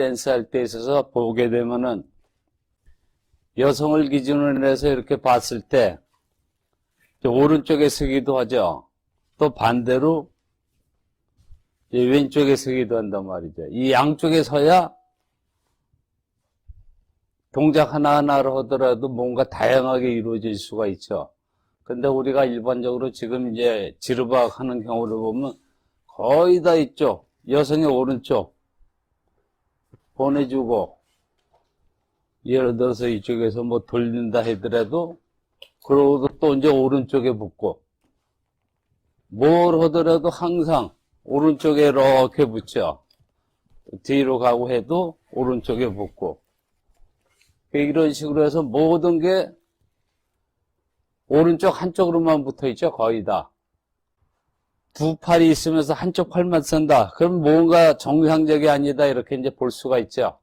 댄스 할 때 있어서 보게 되면은 여성을 기준으로 해서 이렇게 봤을 때 오른쪽에 서기도 하죠. 또 반대로 왼쪽에 서기도 한단 말이죠. 이 양쪽에 서야 동작 하나하나를 하더라도 뭔가 다양하게 이루어질 수가 있죠. 근데 우리가 일반적으로 지금 이제 지르박 하는 경우를 보면 거의 다 있죠. 여성의 오른쪽 보내주고, 예를 들어서 이쪽에서 뭐 돌린다 하더라도, 그러고도 또 이제 오른쪽에 붙고, 뭘 하더라도 항상 오른쪽에 이렇게 붙죠. 뒤로 가고 해도 오른쪽에 붙고. 이런 식으로 해서 모든 게 오른쪽 한쪽으로만 붙어 있죠. 거의 다. 두 팔이 있으면서 한쪽 팔만 쓴다. 그럼 뭔가 정상적이 아니다. 이렇게 이제 볼 수가 있죠.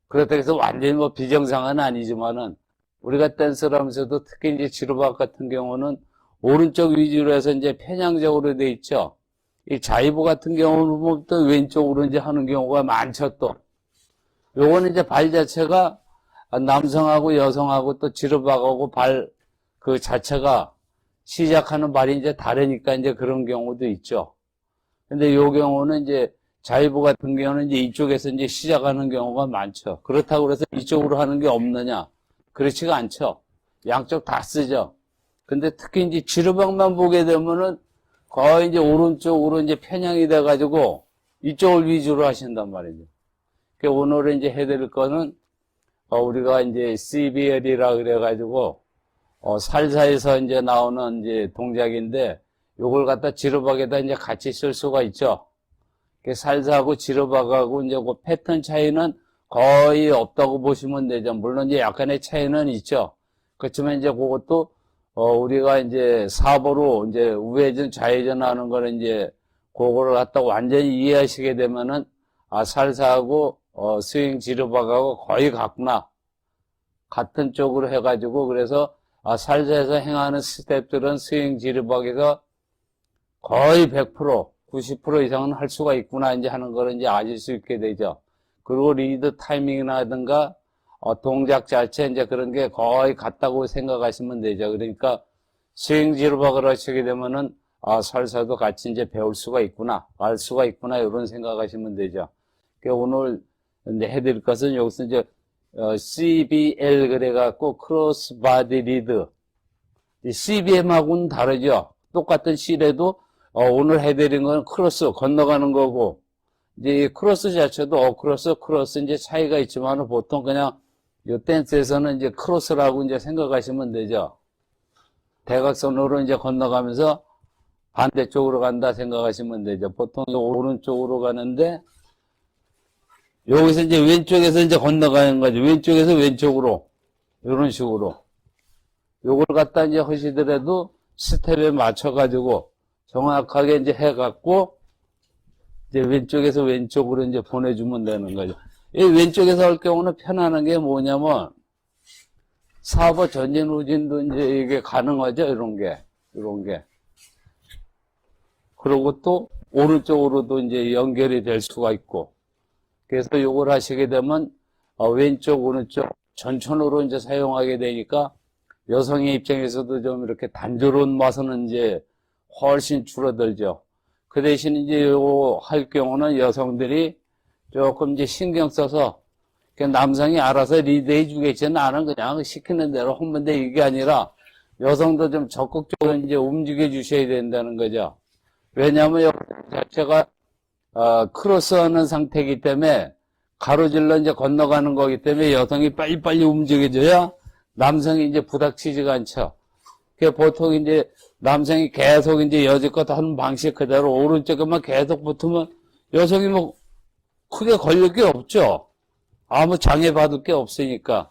그렇다고 해서 완전히 뭐 비정상은 아니지만은 우리가 댄스를 하면서도 특히 이제 지루박 같은 경우는 오른쪽 위주로 해서 이제 편향적으로 돼 있죠. 이 자이브 같은 경우는 보면 또 왼쪽으로 이제 하는 경우가 많죠 또. 요거는 이제 발 자체가 남성하고 여성하고 또 지루박하고 발 그 자체가 시작하는 발이 이제 다르니까 이제 그런 경우도 있죠. 근데 요 경우는 이제 자이브 같은 경우는 이제 이쪽에서 이제 시작하는 경우가 많죠. 그렇다고 그래서 이쪽으로 하는 게 없느냐? 그렇지가 않죠. 양쪽 다 쓰죠. 근데 특히 이제 지르박만 보게 되면은 거의 이제 오른쪽으로 이제 편향이 돼가지고 이쪽을 위주로 하신단 말이죠. 그러니까 오늘 이제 해드릴 거는 우리가 이제 CBL이라 그래가지고 살사에서 이제 나오는 이제 동작인데 요걸 갖다 지르박에다 이제 같이 쓸 수가 있죠. 살사하고 지르박하고 이제 그 패턴 차이는 거의 없다고 보시면 되죠. 물론 이제 약간의 차이는 있죠. 그렇지만 이제 그것도 우리가 이제 사보로 이제 우회전 좌회전 하는 거는 이제 그거를 갖다 완전히 이해하시게 되면은 살사하고 스윙 지르박하고 거의 같구나. 같은 쪽으로 해가지고 그래서 살사에서 행하는 스텝들은 스윙 지르박에서 거의 100%, 90% 이상은 할 수가 있구나, 이제 하는 거를 이제 아실 수 있게 되죠. 그리고 리드 타이밍이라든가, 동작 자체, 이제 그런 게 거의 같다고 생각하시면 되죠. 그러니까, 스윙 지르박을 하시게 되면은, 살사도 같이 이제 배울 수가 있구나, 알 수가 있구나, 이런 생각하시면 되죠. 그러니까 오늘 이제 해드릴 것은 여기서 이제, CBL 그래갖고, 크로스 바디 리드. CBM하고는 다르죠. 똑같은 C래도 오늘 해드린 건 크로스 건너가는 거고, 이제 크로스 자체도 크로스 이제 차이가 있지만 보통 그냥 이 댄스에서는 이제 크로스라고 이제 생각하시면 되죠. 대각선으로 이제 건너가면서 반대쪽으로 간다 생각하시면 되죠. 보통 오른쪽으로 가는데 여기서 이제 왼쪽에서 이제 건너가는 거죠. 왼쪽에서 왼쪽으로 이런 식으로 요걸 갖다 이제 하시더라도 스텝에 맞춰가지고 정확하게 이제 해갖고 이제 왼쪽에서 왼쪽으로 이제 보내주면 되는 거죠. 이 왼쪽에서 할 경우는 편안한 게 뭐냐면 사보 전진 후진도 이제 이게 가능하죠. 이런 게. 그리고 또 오른쪽으로도 이제 연결이 될 수가 있고. 그래서 요걸 하시게 되면 왼쪽 오른쪽 전천후로 이제 사용하게 되니까 여성의 입장에서도 좀 이렇게 단조로운 맛은 이제 훨씬 줄어들죠. 그 대신 이제 요거 할 경우는 여성들이 조금 이제 신경 써서 남성이 알아서 리드해 주겠지. 나는 그냥 시키는 대로 하면 돼. 이게 아니라 여성도 좀 적극적으로 이제 움직여 주셔야 된다는 거죠. 왜냐하면 여기 자체가 크로스 하는 상태이기 때문에 가로질러 이제 건너가는 거기 때문에 여성이 빨리빨리 움직여줘야 남성이 이제 부닥치지가 않죠. 보통 이제 남성이 계속 이제 여지껏 하는 방식 그대로 오른쪽에만 계속 붙으면 여성이 뭐 크게 걸릴 게 없죠. 아무 장애받을 게 없으니까.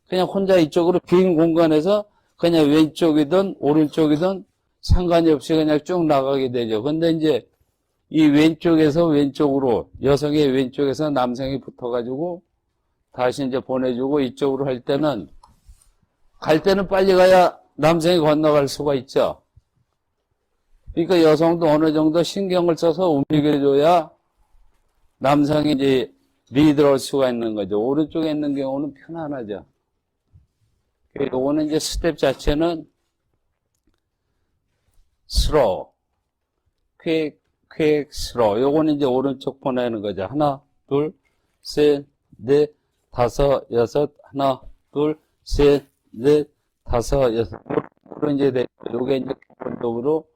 그냥 혼자 이쪽으로 빈 공간에서 그냥 왼쪽이든 오른쪽이든 상관이 없이 그냥 쭉 나가게 되죠. 근데 이제 이 왼쪽에서 왼쪽으로, 여성의 왼쪽에서 남성이 붙어가지고 다시 이제 보내주고 이쪽으로 할 때는 갈 때는 빨리 가야 남성이 건너갈 수가 있죠. 그러니까 여성도 어느 정도 신경을 써서 움직여줘야 남성이 이제 리드를 할 수가 있는 거죠. 오른쪽에 있는 경우는 편안하죠. 요거는 이제 스텝 자체는 slow, quick, slow. 요거는 이제 오른쪽 보내는 거죠. 하나, 둘, 셋, 넷, 다섯, 여섯, 하나, 둘, 셋, 넷, 다섯, 여섯. 이제 요게 이제 기본적으로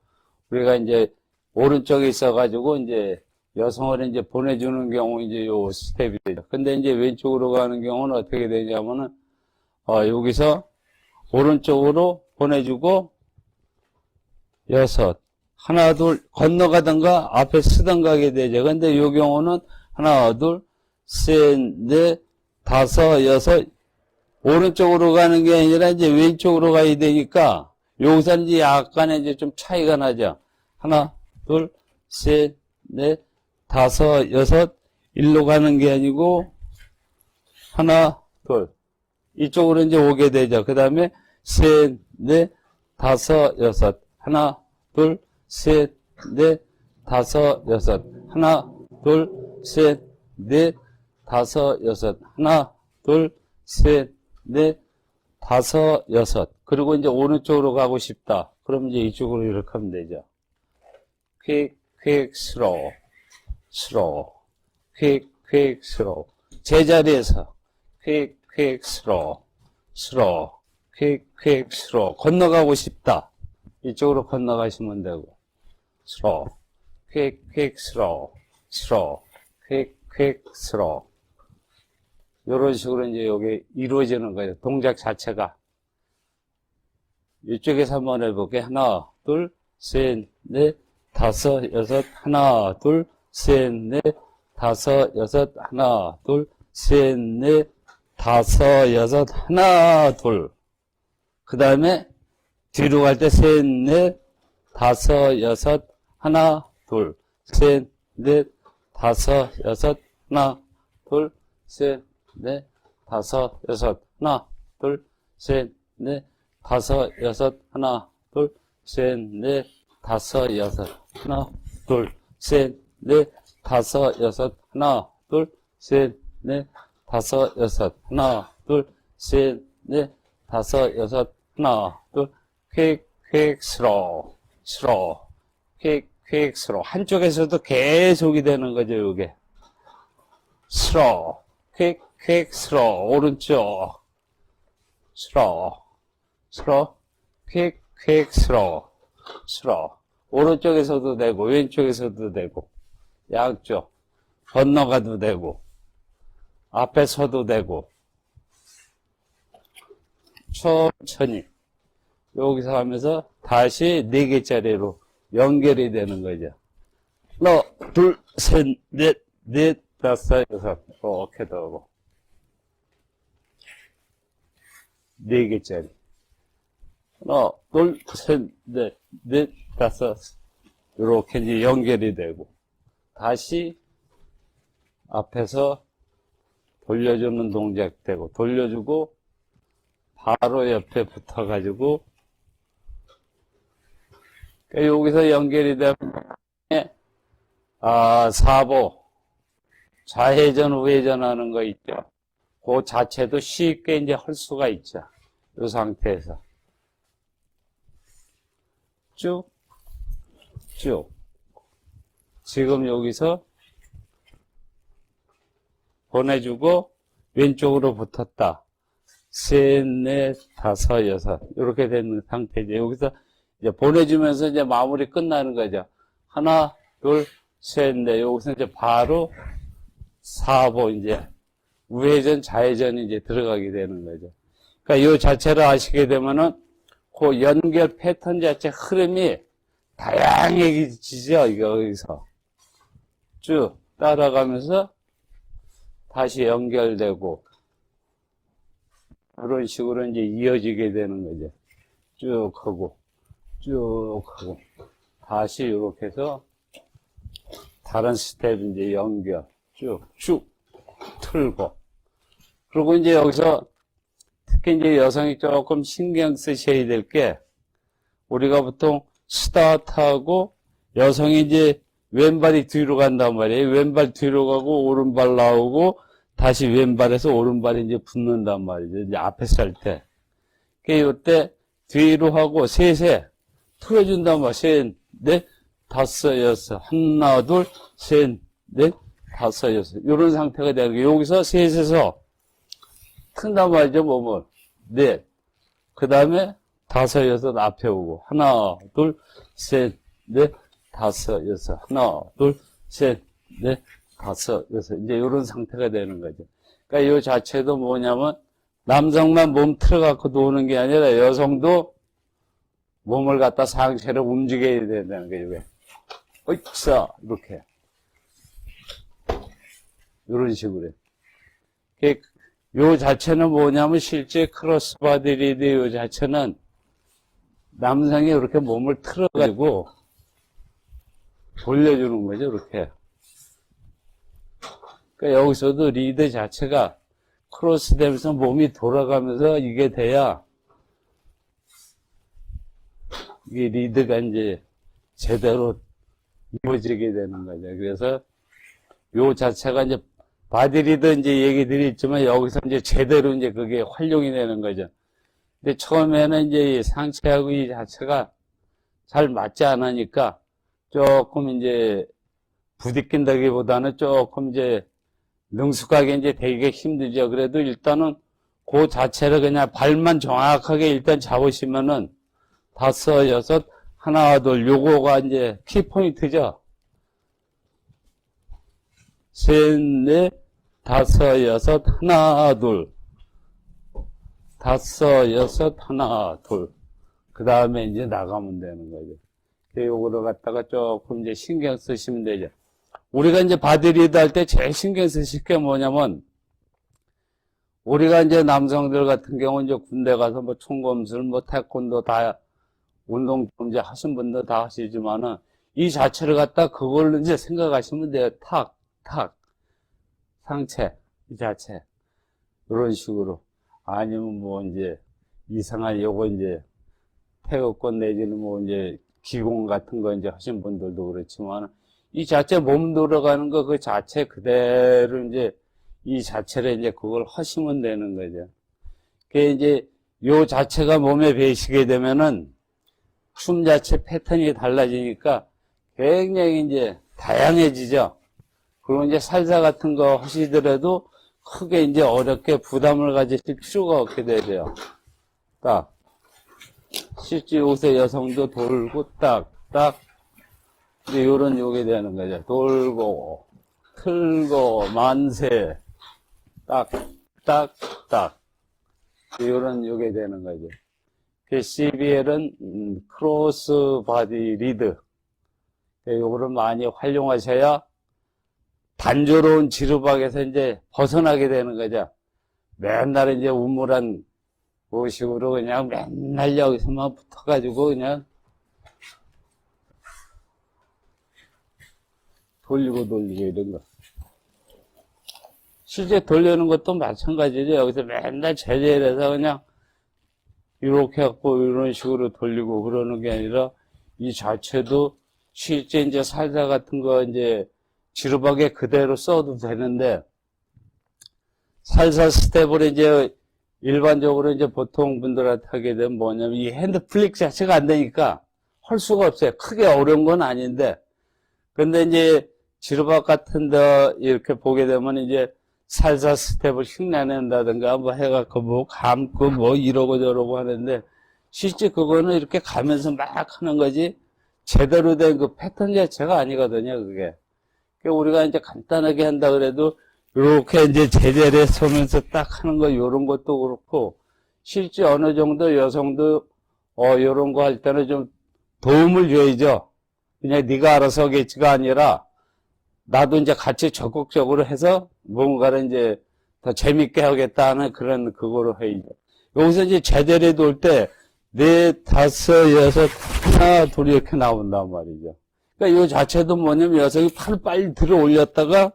우리가 이제 오른쪽에 있어가지고 이제 여성을 이제 보내주는 경우 이제 요 스텝이 되죠. 근데 이제 왼쪽으로 가는 경우는 어떻게 되냐면은, 여기서 오른쪽으로 보내주고, 여섯. 하나, 둘, 건너가든가 앞에 쓰든가 하게 되죠. 근데 요 경우는 하나, 둘, 셋, 넷, 다섯, 여섯. 오른쪽으로 가는 게 아니라 이제 왼쪽으로 가야 되니까, 여기서 이제 약간의 이제 좀 차이가 나죠. 하나, 둘, 셋, 넷, 다섯, 여섯. 일로 가는 게 아니고, 하나, 둘. 이쪽으로 이제 오게 되죠. 그 다음에 셋, 넷, 다섯, 여섯. 하나, 둘, 셋, 넷, 다섯, 여섯. 하나, 둘, 셋, 넷, 다섯, 여섯. 하나, 둘, 셋, 넷, 다섯, 여섯. 그리고 이제 오른쪽으로 가고 싶다. 그럼 이제 이쪽으로 이렇게 하면 되죠. quick, slow, slow, quick, slow. 제자리에서 quick, slow, slow, quick, slow. 건너가고 싶다. 이쪽으로 건너가시면 되고. slow, quick, slow, slow, quick, slow. 이런 식으로 이제 여기 이루어지는 거예요. 동작 자체가. 이쪽에서 한번 해볼게요. 하나, 둘, 셋, 넷, 다섯, 여섯. 하나, 둘, 셋, 넷, 다섯, 여섯. 하나, 둘, 셋, 넷, 다섯, 여섯. 하나, 둘. 그 다음에 뒤로 갈 때 셋, 넷, 다섯, 여섯. 하나, 둘, 셋, 넷, 다섯, 여섯. 하나, 둘, 셋, 넷, 다섯, 여섯. 하나, 둘, 셋, 넷, 다섯, 여섯. 하나, 둘, 셋, 넷, 다섯, 여섯. 하나, 둘, 셋, 넷, 다섯, 여섯. 하나, 둘, 셋, 넷, 다섯, 여섯. 하나, 둘, 셋, 넷, 다섯, 여섯. 하나, 둘, quick, slow, slow, quick, slow. 한쪽에서도 계속이 되는 거죠, 이게. slow, quick, slow. 오른쪽. slow, slow, quick, slow, slow. 오른쪽에서도 되고, 왼쪽에서도 되고, 양쪽. 건너가도 되고, 앞에 서도 되고, 천천히. 여기서 하면서 다시 4개짜리로 연결이 되는 거죠. 하나, 둘, 셋, 넷, 다섯, 여섯. 이렇게 하고. 4개짜리. 하나, 둘, 셋, 넷, 다섯. 이렇게 이제 연결이 되고. 다시 앞에서 돌려주는 동작 되고, 돌려주고, 바로 옆에 붙어가지고, 여기서 연결이 되면, 사보, 좌회전, 우회전 하는 거 있죠. 그 자체도 쉽게 이제 할 수가 있죠. 이 상태에서. 쭉. 지금 여기서 보내주고, 왼쪽으로 붙었다. 셋, 넷, 다섯, 여섯. 이렇게 되는 상태죠. 여기서 이제 보내주면서 이제 마무리 끝나는 거죠. 하나, 둘, 셋, 넷. 여기서 이제 바로 사보 이제 우회전, 좌회전이 이제 들어가게 되는 거죠. 그러니까 이 자체를 아시게 되면은 그 연결 패턴 자체 흐름이 다양해지죠. 여기서 쭉 따라가면서 다시 연결되고 그런 식으로 이제 이어지게 되는 거죠. 쭉 하고 다시 이렇게 해서 다른 스텝 이제 연결 쭉 틀고 그리고 이제 여기서 특히 이제 여성이 조금 신경 쓰셔야 될 게 우리가 보통 스타트하고 여성이 이제 왼발이 뒤로 간단 말이에요. 왼발 뒤로 가고 오른발 나오고 다시 왼발에서 오른발이 이제 붙는단 말이죠. 이제 앞에서 할 때. 이때 뒤로 하고 셋에 틀어준단 말이에요. 셋, 넷, 다섯, 여섯. 하나, 둘, 셋, 넷, 다섯, 여섯. 이런 상태가 되는 거예요. 여기서 셋에서 튼단 말이죠. 몸을. 넷. 그 다음에 다섯, 여섯 앞에 오고. 하나, 둘, 셋, 넷, 다섯, 여섯. 하나, 둘, 셋, 넷, 다섯, 여섯. 이제 이런 상태가 되는 거죠. 그러니까 이 자체도 뭐냐면 남성만 몸 틀어갖고 노는 게 아니라 여성도 몸을 갖다 상체로 움직여야 된다는 거예요. 왜? 어이차 이렇게 이런 식으로. 요 자체는 뭐냐면 실제 크로스바디 리드 요 자체는 남성이 이렇게 몸을 틀어가지고 돌려주는 거죠. 이렇게. 그러니까 여기서도 리드 자체가 크로스 되면서 몸이 돌아가면서 이게 돼야 이게 리드가 이제 제대로 이루어지게 되는 거죠. 그래서 요 자체가 이제 바디 리드 이제 얘기 드렸지만 여기서 이제 제대로 이제 그게 활용이 되는 거죠. 근데 처음에는 이제 상체하고 이 자체가 잘 맞지 않으니까 조금 이제 부딪힌다기보다는 조금 이제 능숙하게 이제 되기가 힘들죠. 그래도 일단은 그 자체를 그냥 발만 정확하게 일단 잡으시면은 다섯, 여섯, 하나, 둘, 요거가 이제 키포인트죠. 셋, 넷, 다섯, 여섯, 하나, 둘. 다섯, 여섯, 하나, 둘. 그 다음에 이제 나가면 되는 거죠. 요거를 갖다가 조금 이제 신경 쓰시면 되죠. 우리가 이제 바디리드 할 때 제일 신경 쓰실 게 뭐냐면, 우리가 이제 남성들 같은 경우 이제 군대 가서 뭐 총검술, 뭐 태권도 다 운동 좀 이제 하신 분들 다 하시지만은, 이 자체를 갖다 그걸로 이제 생각하시면 돼요. 탁, 탁. 상체, 이 자체. 이런 식으로. 아니면 뭐 이제 이상한 요거 이제 태극권 내지는 뭐 이제 기공 같은 거 이제 하신 분들도 그렇지만 이 자체 몸 돌아가는 거 그 자체 그대로 이제 이 자체를 이제 그걸 하시면 되는 거죠. 그게 이제 요 자체가 몸에 배시게 되면은 춤 자체 패턴이 달라지니까 굉장히 이제 다양해지죠. 그리고 이제 살사 같은 거 하시더라도 크게 이제 어렵게 부담을 가지실 필요가 없게 되죠. 딱. 실제 요새 여성도 돌고 딱, 딱. 이제 요런 요게 되는 거죠. 돌고, 틀고, 만세. 딱, 딱, 딱. 요런 요게 되는 거죠. CBL은 크로스 바디 리드. 요거를 많이 활용하셔야 단조로운 지루박에서 이제 벗어나게 되는 거죠. 맨날 이제 우물한 모식으로 그냥 맨날 여기서만 붙어가지고 그냥 돌리고 이런 거. 실제 돌리는 것도 마찬가지죠. 여기서 맨날 제재해서 그냥 이렇게 갖고 이런 식으로 돌리고 그러는 게 아니라 이 자체도 실제 이제 살사 같은 거 이제 지루박에 그대로 써도 되는데, 살사 스텝을 이제 일반적으로 이제 보통 분들한테 하게 되면 뭐냐면 이 핸드 플릭 자체가 안 되니까 할 수가 없어요. 크게 어려운 건 아닌데. 근데 이제 지루박 같은 데 이렇게 보게 되면 이제 살사 스텝을 흉내낸다든가 뭐 해갖고 뭐 감고 뭐 이러고 저러고 하는데 실제 그거는 이렇게 가면서 막 하는 거지 제대로 된 그 패턴 자체가 아니거든요, 그게. 우리가 이제 간단하게 한다 그래도 이렇게 이제 제자리에 서면서 딱 하는 거 요런 것도 그렇고 실제 어느 정도 여성도 요런 거 할 때는 좀 도움을 줘야죠. 그냥 네가 알아서 하겠지가 아니라 나도 이제 같이 적극적으로 해서 뭔가를 이제 더 재밌게 하겠다는 그런 그거로 해야죠. 여기서 이제 제자리에 놓을 때 넷, 다섯, 여섯, 하나, 둘 이렇게 나온단 말이죠. 그러니까 이 자체도 뭐냐면 여성이 팔을 빨리 들어 올렸다가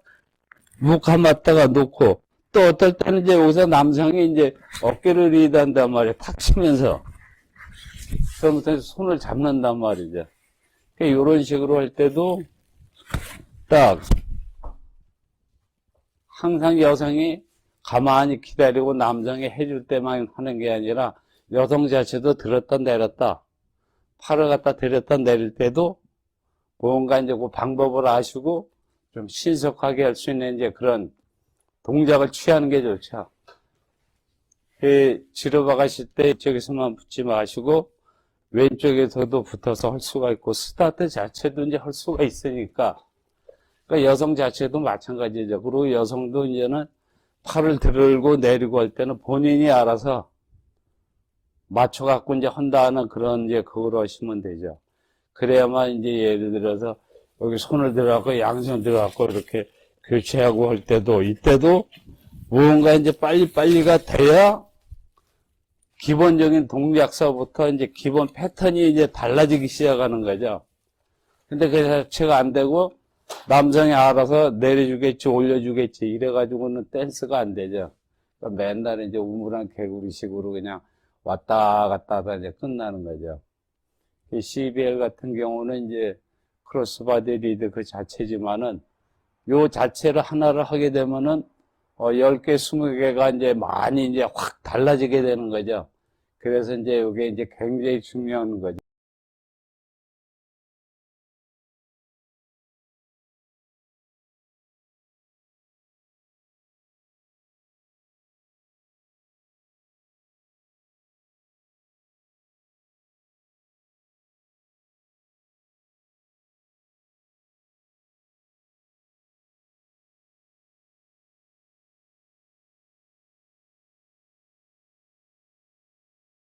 묵 감았다가 놓고 또 어떨 때는 이제 여기서 남성이 이제 어깨를 리드한단 말이에요. 탁 치면서. 그러면서 손을 잡는단 말이죠. 그러니까 이런 식으로 할 때도 딱 항상 여성이 가만히 기다리고 남성이 해줄 때만 하는 게 아니라 여성 자체도 들었다 내렸다 팔을 갖다 들였다 내릴 때도 뭔가 이제 그 방법을 아시고 좀 신속하게 할 수 있는 이제 그런 동작을 취하는 게 좋죠. 지르바 가실 때 이쪽에서만 붙지 마시고 왼쪽에서도 붙어서 할 수가 있고 스타트 자체도 이제 할 수가 있으니까 그러니까 여성 자체도 마찬가지죠. 그리고 여성도 이제는 팔을 들고 내리고 할 때는 본인이 알아서 맞춰갖고 이제 한다는 그런 이제 그거로 하시면 되죠. 그래야만 이제 예를 들어서 여기 손을 들어갖고 양손 들어갖고 이렇게 교체하고 할 때도 이때도 무언가 이제 빨리빨리가 돼야 기본적인 동작서부터 이제 기본 패턴이 이제 달라지기 시작하는 거죠. 근데 그 자체가 안 되고 남성이 알아서 내려주겠지, 올려주겠지, 이래가지고는 댄스가 안 되죠. 그러니까 맨날 이제 우물안 개구리식으로 그냥 왔다 갔다 하다 이제 끝나는 거죠. CBL 같은 경우는 이제 크로스바디 리드 그 자체지만은 요 자체를 하나를 하게 되면은 10개, 20개가 이제 많이 이제 확 달라지게 되는 거죠. 그래서 이제 이게 이제 굉장히 중요한 거죠.